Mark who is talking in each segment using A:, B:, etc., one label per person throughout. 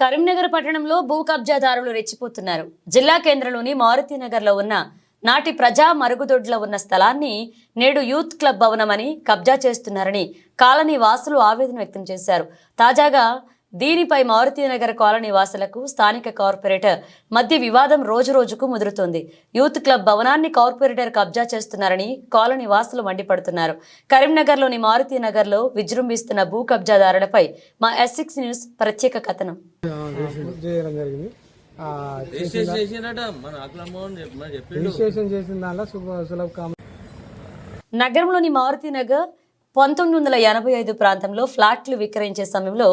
A: కరీంనగర్ పట్టణంలో భూ కబ్జాదారులు రెచ్చిపోతున్నారు. జిల్లా కేంద్రంలోని మారుతినగర్లో ఉన్న నాటి ప్రజా మరుగుదొడ్ల ఉన్న స్థలాన్ని నేడు యూత్ క్లబ్ భవనమని కబ్జా చేస్తున్నారని కాలనీ వాసులు ఆవేదన వ్యక్తం చేశారు. తాజాగా దీనిపై మారుతినగర్ కాలనీ వాసులకు స్థానిక కార్పొరేటర్ మధ్య వివాదం రోజురోజుకు ముదురుతోంది. యూత్ క్లబ్ భవనాన్ని కార్పొరేటర్ కబ్జా చేస్తున్నారని కాలనీ వాసులు మండిపడుతున్నారు. కరీంనగర్లోని మారుతినగర్లో విజృంభిస్తున్న భూ కబ్జాదారులపై మా S6 న్యూస్ ప్రత్యేక కథనం. నగరంలోని మారుతినగర్ 1985 ప్రాంతంలో ఫ్లాట్లు విక్రయించే సమయంలో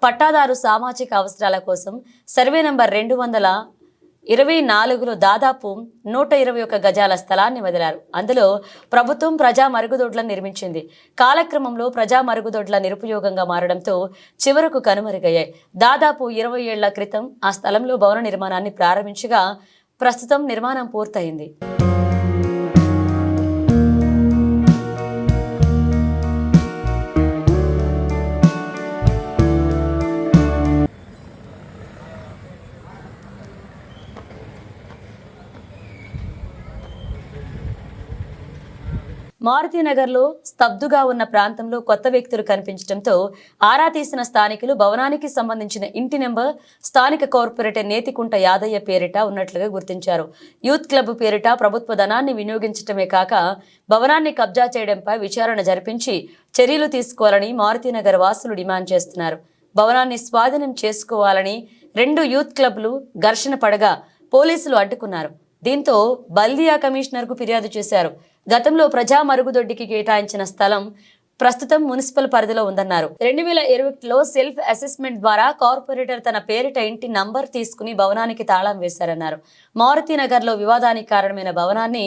A: పట్టాదారు సామాజిక అవసరాల కోసం సర్వే నంబర్ 224లో దాదాపు 121 గజాల స్థలాన్ని వదిలారు. అందులో ప్రభుత్వం ప్రజా మరుగుదొడ్లను నిర్మించింది. కాలక్రమంలో ప్రజా మరుగుదొడ్ల నిరుపయోగంగా మారడంతో చివరకు కనుమరుగయ్యాయి. దాదాపు 20 ఏళ్ల క్రితం ఆ స్థలంలో భవన నిర్మాణాన్ని ప్రారంభించగా ప్రస్తుతం నిర్మాణం పూర్తయింది. మారుతినగర్లో స్తబ్దుగా ఉన్న ప్రాంతంలో కొత్త వ్యక్తులు కనిపించడంతో ఆరా తీసిన స్థానికులు భవనానికి సంబంధించిన ఇంటి నెంబర్ స్థానిక కార్పొరేటర్ నేతికుంట యాదయ్య పేరిట ఉన్నట్లుగా గుర్తించారు. యూత్ క్లబ్ పేరిట ప్రభుత్వ ధనాన్ని వినియోగించడమే కాక భవనాన్ని కబ్జా చేయడంపై విచారణ జరిపించి చర్యలు తీసుకోవాలని మారుతినగర్ వాసులు డిమాండ్ చేస్తున్నారు. భవనాన్ని స్వాధీనం చేసుకోవాలని 2 యూత్ క్లబ్లు ఘర్షణ పడగా పోలీసులు అడ్డుకున్నారు. దీంతో బల్దియా కమిషనర్కు ఫిర్యాదు చేశారు. గతంలో ప్రజా మరుగుదొడ్డికి కేటాయించిన స్థలం ప్రస్తుతం మున్సిపల్ పరిధిలో ఉందన్నారు. 2021లో సెల్ఫ్ అసెస్మెంట్ ద్వారా కార్పొరేటర్ తన పేరిట ఇంటి నంబర్ తీసుకుని భవనానికి తాళం వేశారన్నారు. మారుతినగర్లో వివాదానికి కారణమైన భవనాన్ని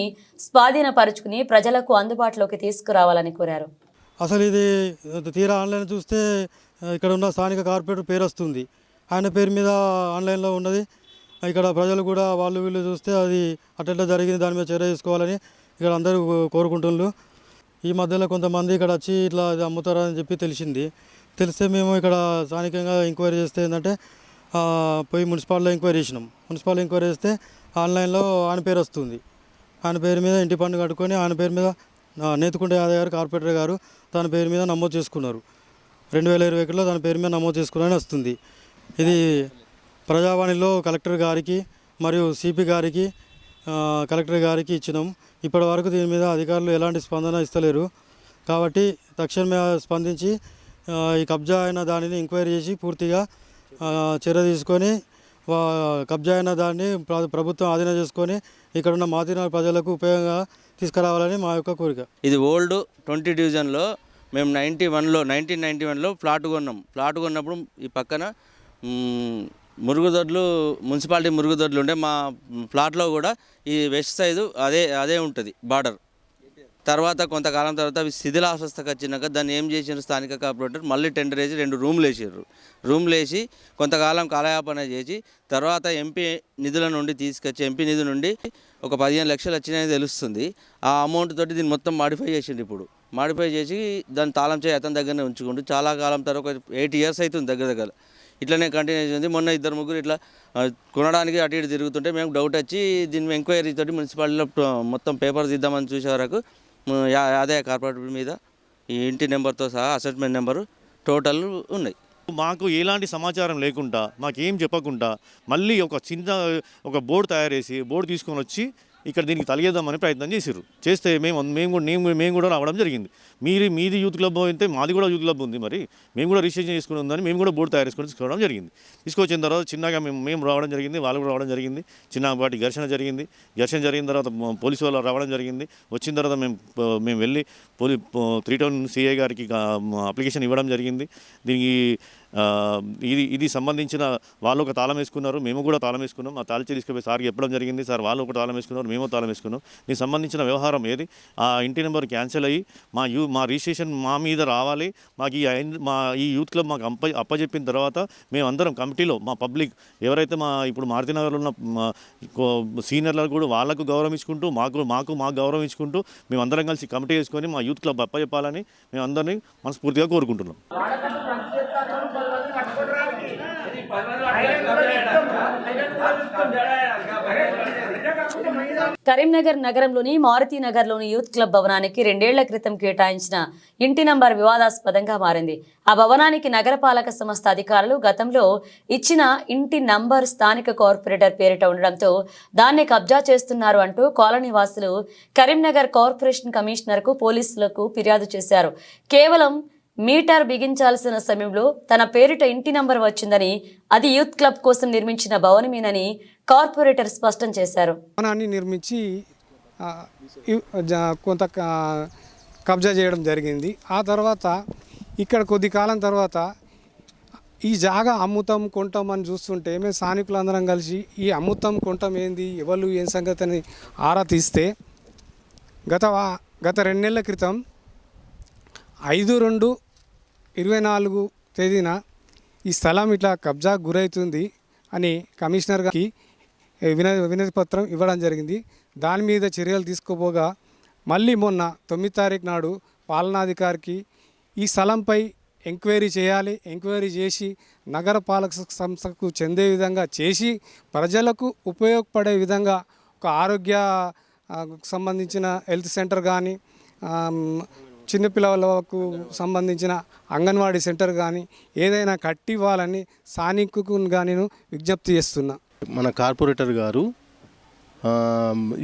A: స్వాధీనపరుచుకుని ప్రజలకు అందుబాటులోకి తీసుకురావాలని కోరారు.
B: అసలు ఇది తీరా ఆన్లైన్ చూస్తే ఇక్కడ ఉన్న స్థానిక కార్పొరేటర్ పేరు వస్తుంది. ఆయన పేరు మీద ఆన్లైన్లో ఉన్నది. ఇక్కడ ప్రజలు కూడా వాళ్ళు వీళ్ళు చూస్తే అది అట్లా జరిగింది, దాని మీద చర్య తీసుకోవాలని ఇక్కడ అందరూ కోరుకుంటున్నారు. ఈ మధ్యలో కొంతమంది ఇక్కడ వచ్చి ఇట్లా అమ్ముతారని చెప్పి తెలిస్తే మేము ఇక్కడ స్థానికంగా ఎంక్వైరీ చేస్తే ఏంటంటే పోయి మున్సిపాలిటీలో ఎంక్వైరీ చేసినాం. మున్సిపాలిటీ ఎంక్వైరీ చేస్తే ఆన్లైన్లో ఆయన పేరు వస్తుంది. ఆయన పేరు మీద ఇంటి పన్ను కట్టుకొని ఆయన పేరు మీద నేతికుంట యాదయ్య గారు కార్పొరేటర్ గారు తన పేరు మీద నమోదు చేసుకున్నారు. 2021లో తన పేరు మీద నమోదు చేసుకున్నారని వస్తుంది. ఇది ప్రజావాణిలో కలెక్టర్ గారికి మరియు సిపి గారికి కలెక్టర్ గారికి ఇచ్చినాం. ఇప్పటి వరకు దీని మీద అధికారులు ఎలాంటి స్పందన ఇస్తలేరు. కాబట్టి తక్షణమే స్పందించి ఈ కబ్జా అయిన దానిని ఎంక్వైరీ చేసి పూర్తిగా చర్య తీసుకొని కబ్జా అయిన దాన్ని ప్రభుత్వం ఆధీనం చేసుకొని ఇక్కడున్న మారుతినగర్ ప్రజలకు ఉపయోగంగా తీసుకురావాలని మా యొక్క కోరిక.
C: ఇది ఓల్డ్ 20 డివిజన్లో మేము 1991లో ఫ్లాట్ కొన్నాం. ఫ్లాట్ కొన్నప్పుడు ఈ పక్కన మురుగుదొడ్లు మున్సిపాలిటీ మురుగుదొడ్లు ఉండే మా ఫ్లాట్లో కూడా ఈ వెస్ట్ సైడు అదే ఉంటుంది బార్డర్. తర్వాత కొంతకాలం తర్వాత శిథిలావస్థకు వచ్చినాక దాన్ని ఏం చేసిన స్థానిక కార్పొరేటర్ మళ్ళీ టెండర్ వేసి 2 రూమ్లు వేసారు. రూమ్లు వేసి కొంతకాలం కాలయాపన చేసి తర్వాత ఎంపీ నిధుల నుండి తీసుకొచ్చి ఎంపీ నిధుల నుండి ఒక 15 లక్షలు వచ్చినాయని తెలుస్తుంది. ఆ అమౌంట్ తోటి దీన్ని మొత్తం మాడిఫై చేసిండు. ఇప్పుడు మాడిఫై చేసి దాన్ని తాళం చేయి అతని దగ్గరనే ఉంచుకుంటూ చాలా కాలం తర్వాత 8 ఇయర్స్ అవుతుంది దగ్గర ఇట్లనే కంటిన్యూ ఉంది. మొన్న 2-3 ఇట్లా కొనడానికి అటు ఇటు తిరుగుతుంటే మేము డౌట్ వచ్చి దీన్ని ఎంక్వైరీ తోటి మున్సిపాలిటీలో మొత్తం పేపర్ తీద్దామని చూసే వరకు యాదయ్య కార్పొరేటర్ మీద ఈ ఇంటి నెంబర్తో సహా అసెస్మెంట్ నెంబరు టోటల్ ఉన్నాయి.
D: మాకు ఎలాంటి సమాచారం లేకుండా మాకేం చెప్పకుండా మళ్ళీ ఒక బోర్డు తయారు చేసి బోర్డు తీసుకొని వచ్చి ఇక్కడ దీనికి తలిగేద్దామని ప్రయత్నం చేస్తే మేము కూడా రావడం జరిగింది. మీది యూత్ క్లబ్ అయితే మాది కూడా యూత్ క్లబ్ ఉంది, మరి మేము కూడా రిజిస్ట్రేషన్ చేసుకుని ఉందని మేము కూడా బోర్డు తయారు చేసుకొని తీసుకోవడం జరిగింది. తీసుకొచ్చిన తర్వాత చిన్నగా మేము రావడం జరిగింది, వాళ్ళు కూడా రావడం జరిగింది. చిన్నపాటి ఘర్షణ జరిగిన తర్వాత పోలీసు వాళ్ళు రావడం జరిగింది. వచ్చిన తర్వాత మేము వెళ్ళి 3 టౌన్ సిఐ గారికి అప్లికేషన్ ఇవ్వడం జరిగింది. దీనికి ఇది సంబంధించిన వాళ్ళు ఒక తాళం వేసుకున్నారు, మేము కూడా తాళం వేసుకున్నాం. ఆ తాళిచ్చి తీసుకుపోయి సార్కి చెప్పడం జరిగింది. సార్ వాళ్ళు ఒక తాళం వేసుకున్నారు, మేము తాళం వేసుకున్నాం. దీనికి సంబంధించిన వ్యవహారం ఏది ఆ ఇంటి నెంబర్ క్యాన్సిల్ అయ్యి మా రిజిస్ట్రేషన్ మా మీద రావాలి. మాకు ఈ యూత్ క్లబ్ మాకు అప్పచెప్పిన తర్వాత మేమందరం కమిటీలో మా పబ్లిక్ ఎవరైతే ఇప్పుడు మారుతినగర్లో ఉన్న సీనియర్లకు కూడా వాళ్ళకు గౌరవించుకుంటూ మాకు గౌరవం ఇచ్చుకుంటూ మేమందరం కలిసి కమిటీ వేసుకొని మా యూత్ క్లబ్ అప్పచెప్పాలని మేమందరినీ మనస్ఫూర్తిగా కోరుకుంటున్నాం.
A: కరీంనగర్ నగరంలోని మారుతి నగర్లోని యూత్ క్లబ్ భవనానికి 2 ఏళ్ల క్రితం కేటాయించిన ఇంటి నంబర్ వివాదాస్పదంగా మారింది. ఆ భవనానికి నగరపాలక సంస్థ అధికారులు గతంలో ఇచ్చిన ఇంటి నంబర్ స్థానిక కార్పొరేటర్ పేరిట ఉండడంతో దాన్ని కబ్జా చేస్తున్నారు అంటూ కాలనీ వాసులు కరీంనగర్ కార్పొరేషన్ కమిషనర్కు పోలీసులకు ఫిర్యాదు చేశారు. కేవలం మీటర్ బిగించాల్సిన సమయంలో తన పేరిట ఇంటి నంబర్ వచ్చిందని, అది యూత్ క్లబ్ కోసం నిర్మించిన భవనమేనని కార్పొరేటర్ స్పష్టం చేశారు.
E: భవనాన్ని నిర్మించి కొంత కబ్జా చేయడం జరిగింది. ఆ తర్వాత ఇక్కడ కొద్ది కాలం తర్వాత ఈ జాగా అమ్ముతాం కొంటాం అని చూస్తుంటే మేము స్థానికులందరం కలిసి ఈ అమ్ముతాం కొంటాం ఏంది, ఎవరు ఏం సంగతి అని ఆరా తీస్తే గత 2 నెలల క్రితం 5/2/24 తేదీన ఈ స్థలం ఇట్లా కబ్జా గురవుతుంది అని కమిషనర్ గారికి వినతి పత్రం ఇవ్వడం జరిగింది. దాని మీద చర్యలు తీసుకోపోగా మళ్ళీ మొన్న 9 తారీఖు నాడు పాలనాధికారికి ఈ స్థలంపై ఎంక్వైరీ చేయాలి, ఎంక్వైరీ చేసి నగరపాలక సంస్థకు చెందే విధంగా చేసి ప్రజలకు ఉపయోగపడే విధంగా ఒక ఆరోగ్య సంబంధించిన హెల్త్ సెంటర్ కానీ, చిన్నపిల్లలకు సంబంధించిన అంగన్వాడీ సెంటర్ కానీ ఏదైనా కట్టివ్వాలని స్థానికులకు కానీ నేను విజ్ఞప్తి చేస్తున్నా.
F: మన కార్పొరేటర్ గారు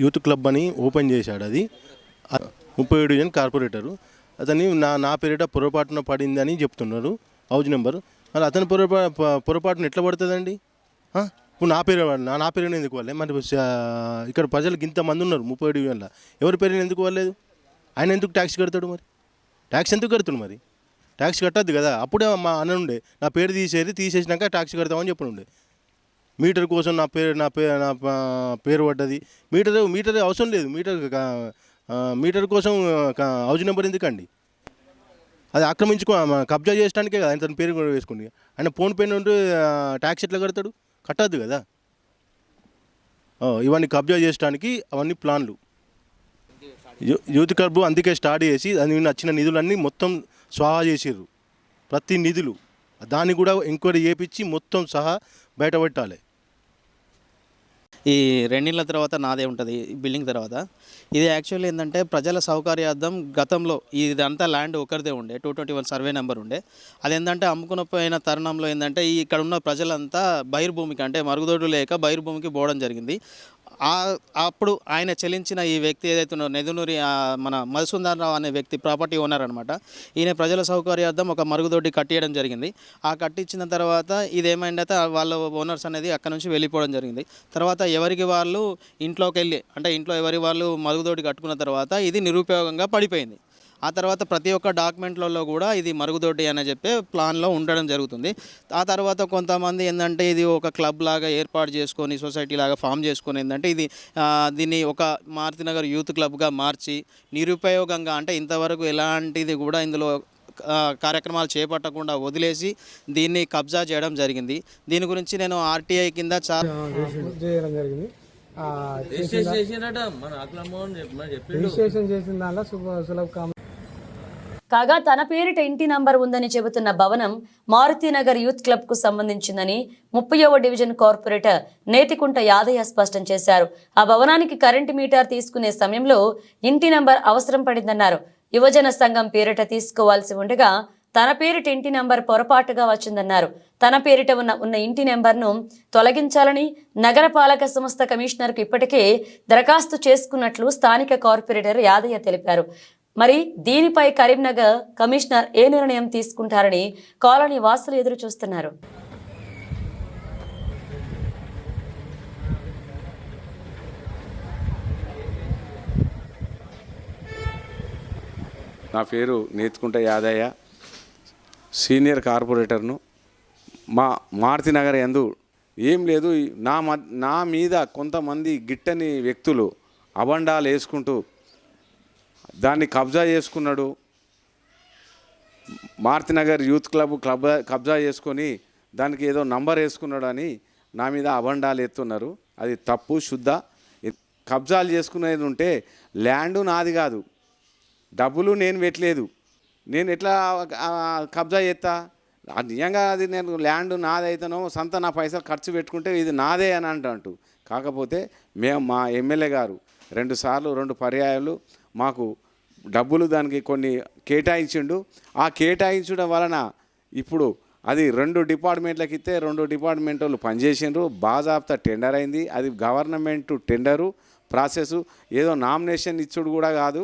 F: యూత్ క్లబ్ అని ఓపెన్ చేశాడు. అది 37 డివిజన్ కార్పొరేటరు. అతని నా పేరిట పొరపాటున పడిందని చెప్తున్నారు హౌజ్ నెంబర్. మరి అతని పొరపాటున ఎట్లా పడుతుందండి? ఇప్పుడు నా పేరు ఎందుకు వాళ్ళే? మరి ఇక్కడ ప్రజలకు ఇంతమంది ఉన్నారు 37 డివిజన్లో, ఎవరి పేరుని ఎందుకు వాళ్ళలేదు? ఆయన ఎందుకు ట్యాక్స్ కడతాడు? మరి ట్యాక్స్ ఎందుకు కడుతుడు? మరి ట్యాక్స్ కట్టద్దు కదా. అప్పుడే మా అన్న ఉండే నా పేరు తీసేసినాక ట్యాక్స్ కడతామని చెప్పి ఉండే. మీటర్ కోసం నా పేరు పడ్డది. మీటర్ అవసరం లేదు. మీటర్ కోసం హౌజ్ నెంబర్ ఎందుకండి? అది కబ్జా చేయడానికే కదా ఆయన తన పేరు కూడా వేసుకుంది. ఆయన ఫోన్ పే నుండి ట్యాక్స్ ఎట్లా కడతాడు? కట్టద్దు కదా. ఇవన్నీ కబ్జా చేయడానికి అవన్నీ ప్లాన్లు. యూత్ క్లబ్ అందుకే స్టార్ట్ చేసి దాని వచ్చిన నిధులన్నీ మొత్తం స్వాహా చేసిర్రు. ప్రతి నిధులు దాన్ని కూడా ఎంక్వైరీ చేయించి మొత్తం సహా బయటపెట్టాలి.
G: ఈ 2 నెలల తర్వాత నాదే ఉంటుంది బిల్డింగ్ తర్వాత. ఇది యాక్చువల్లీ ఏంటంటే ప్రజల సౌకర్యార్థం గతంలో ఇదంతా ల్యాండ్ ఒకరిదే ఉండే, 221 సర్వే నెంబర్ ఉండే. అది ఏంటంటే అమ్ముకుని పోయిన తరుణంలో ఏంటంటే ఇక్కడ ఉన్న ప్రజలంతా బహిర్భూమికి అంటే మరుగుదొడ్లు లేక బహిర్భూమికి పోవడం జరిగింది. అప్పుడు ఆయన చెల్లించిన ఈ వ్యక్తి ఏదైతే ఉన్నారో నెదునూరి మన మధుసూదనరావు అనే వ్యక్తి ప్రాపర్టీ ఓనర్ అనమాట. ఈయన ప్రజల సౌకర్యార్థం ఒక మరుగుదొడ్డి కట్టియడం జరిగింది. ఆ కట్టించిన తర్వాత ఇదేమైందైతే వాళ్ళ ఓనర్స్ అనేది అక్కడ నుంచి వెళ్ళిపోవడం జరిగింది. తర్వాత ఎవరికి వాళ్ళు ఇంట్లోకి వెళ్ళి అంటే ఇంట్లో ఎవరి వాళ్ళు మరుగుదొడ్డి కట్టుకున్న తర్వాత ఇది నిరుపయోగంగా పడిపోయింది. ఆ తర్వాత ప్రతి ఒక్క డాక్యుమెంట్లలో కూడా ఇది మరుగుదొడ్డి అని చెప్పి ప్లాన్లో ఉండడం జరుగుతుంది. ఆ తర్వాత కొంతమంది ఏంటంటే ఇది ఒక క్లబ్ లాగా ఏర్పాటు చేసుకొని సొసైటీ లాగా ఫామ్ చేసుకొని ఏంటంటే దీన్ని ఒక మారుతినగర్ యూత్ క్లబ్గా మార్చి నిరుపయోగంగా అంటే ఇంతవరకు ఎలాంటిది కూడా ఇందులో కార్యక్రమాలు చేపట్టకుండా వదిలేసి దీన్ని కబ్జా చేయడం జరిగింది. దీని గురించి నేను ఆర్టీఐ కింద
E: చేయడం జరిగింది.
A: కాగా తన పేరిట ఇంటి నంబర్ ఉందని చెబుతున్న భవనం మారుతినగర్ యూత్ క్లబ్ కు సంబంధించిందని 30వ డివిజన్ కార్పొరేటర్ నేతికుంట యాదయ్య స్పష్టం చేశారు. ఆ భవనానికి కరెంటు మీటర్ తీసుకునే సమయంలో ఇంటి నంబర్ అవసరం పడిందన్నారు. యువజన సంఘం పేరిట తీసుకోవాల్సి ఉండగా తన పేరిట ఇంటి నెంబర్ పొరపాటుగా వచ్చిందన్నారు. తన పేరిట ఉన్న ఇంటి నెంబర్ను తొలగించాలని నగరపాలక సంస్థ కమిషనర్కు ఇప్పటికే దరఖాస్తు చేసుకున్నట్లు స్థానిక కార్పొరేటర్ యాదయ్య తెలిపారు. మరి దీనిపై కరీంనగర్ కమిషనర్ ఏ నిర్ణయం తీసుకుంటారని కాలనీ వాసులు ఎదురు చూస్తున్నారు.
H: నా పేరు నేతికుంట యాదయ్య, సీనియర్ కార్పొరేటర్ను. మారుతినగర్ యందు ఏం లేదు, నా మీద కొంతమంది గిట్టని వ్యక్తులు అబండాలు వేసుకుంటూ దాన్ని కబ్జా చేసుకున్నాడు. మారుతినగర్ యూత్ క్లబ్ కబ్జా చేసుకొని దానికి ఏదో నంబర్ వేసుకున్నాడు అని నా మీద అబండాలు ఎత్తున్నారు. అది తప్పు శుద్ధ. కబ్జాలు చేసుకునేది ఉంటే ల్యాండు నాది కాదు, డబ్బులు నేను పెట్టలేదు, నేను ఎట్లా కబ్జా చేస్తా? అది నిజంగా అది నేను ల్యాండ్ నాదైతేనో సొంత నా పైసలు ఖర్చు పెట్టుకుంటే ఇది నాదే అని అంటూ కాకపోతే మేము మా ఎమ్మెల్యే గారు 2 సార్లు 2 పర్యాయాలు మాకు డబ్బులు దానికి కొన్ని కేటాయించిండు. ఆ కేటాయించడం వలన ఇప్పుడు అది 2 డిపార్ట్మెంట్లకు ఇస్తే 2 డిపార్ట్మెంట్ వాళ్ళు పనిచేసిండ్రు. బాజాబ్తా టెండర్ అయింది. అది గవర్నమెంట్ టెండరు ప్రాసెస్, ఏదో నామినేషన్ ఇచ్చుడు కూడా కాదు.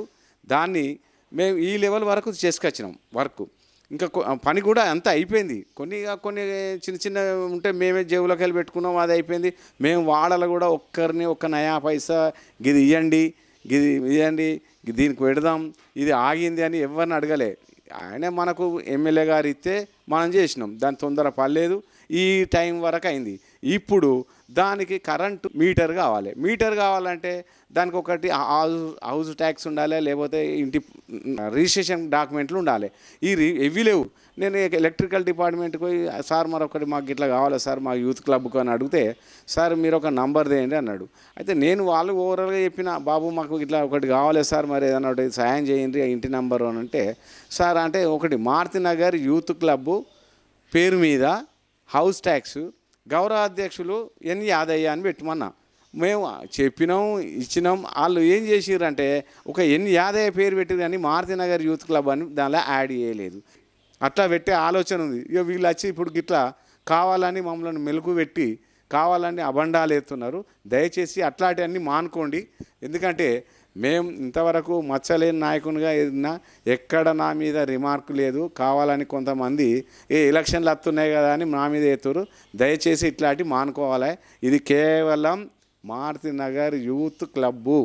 H: దాన్ని మేము ఈ లెవెల్ వరకు చేసుకొచ్చినాం వర్క్. ఇంకా పని కూడా అంతా అయిపోయింది. కొన్ని చిన్న చిన్న ఉంటే మేమే జేబులోకి వెళ్ళి పెట్టుకున్నాం, అది అయిపోయింది. మేము వాడలు కూడా ఒక్కరిని ఒక్క నయా పైసా గిది ఇవ్వండి, గిది ఇవ్వండి, దీనికి పెడదాం, ఇది ఆగింది అని ఎవరిని అడగలే. ఆయన మనకు ఎమ్మెల్యే గారు ఇస్తే మనం చేసినాం. దాని తొందర పర్లేదు, ఈ టైం వరకు అయింది. ఇప్పుడు దానికి కరెంటు మీటర్ కావాలి. మీటర్ కావాలంటే దానికి ఒకటి హౌస్ ట్యాక్స్ ఉండాలి, లేకపోతే ఇంటి రిజిస్ట్రేషన్ డాక్యుమెంట్లు ఉండాలి. ఇవి లేవు. నేను ఎలక్ట్రికల్ డిపార్ట్మెంట్కి పోయి సార్ మరొకటి మాకు ఇట్లా కావాలి సార్ మా యూత్ క్లబ్కు అని అడిగితే సార్ మీరు ఒక నంబర్ చేయండి అన్నాడు. అయితే నేను వాళ్ళు ఓవరాల్గా చెప్పిన బాబు మాకు ఇట్లా ఒకటి కావాలి సార్, మరి ఏదన్నా ఒకటి సాయం చేయండి ఇంటి నంబరు అని అంటే సార్ అంటే ఒకటి మారుతి నగర్ యూత్ క్లబ్బు పేరు మీద హౌస్ ట్యాక్స్ గౌరవ అధ్యక్షులు ఎన్ యాదయ్య అని పెట్టమన్నా. మేము చెప్పినాం, ఇచ్చినాం. వాళ్ళు ఏం చేసిర్రంటే ఒక ఎన్ యాదయ్య పేరు పెట్టిరు కానీ మారుతి నగర్ యూత్ క్లబ్ అని దానిలో యాడ్ చేయలేదు. అట్లా పెట్టే ఆలోచన ఉంది. ఇక వీళ్ళు వచ్చి ఇప్పుడు గిట్లా కావాలని మమ్మల్ని మెలుగు పెట్టి కావాలని అబండాలు ఎత్తున్నారు. దయచేసి అట్లాంటివన్నీ మానుకోండి. ఎందుకంటే మేము ఇంతవరకు మచ్చలేని నాయకునిగా ఏదన్నా ఎక్కడ నా మీద రిమార్క్ లేదు. కావాలని కొంతమంది ఎలక్షన్లు వస్తున్నాయి కదా అని నా మీద ఎత్తురు. దయచేసి ఇట్లాంటివి మానుకోవాలి. ఇది కేవలం మారుతి నగర్ యూత్ క్లబ్బు.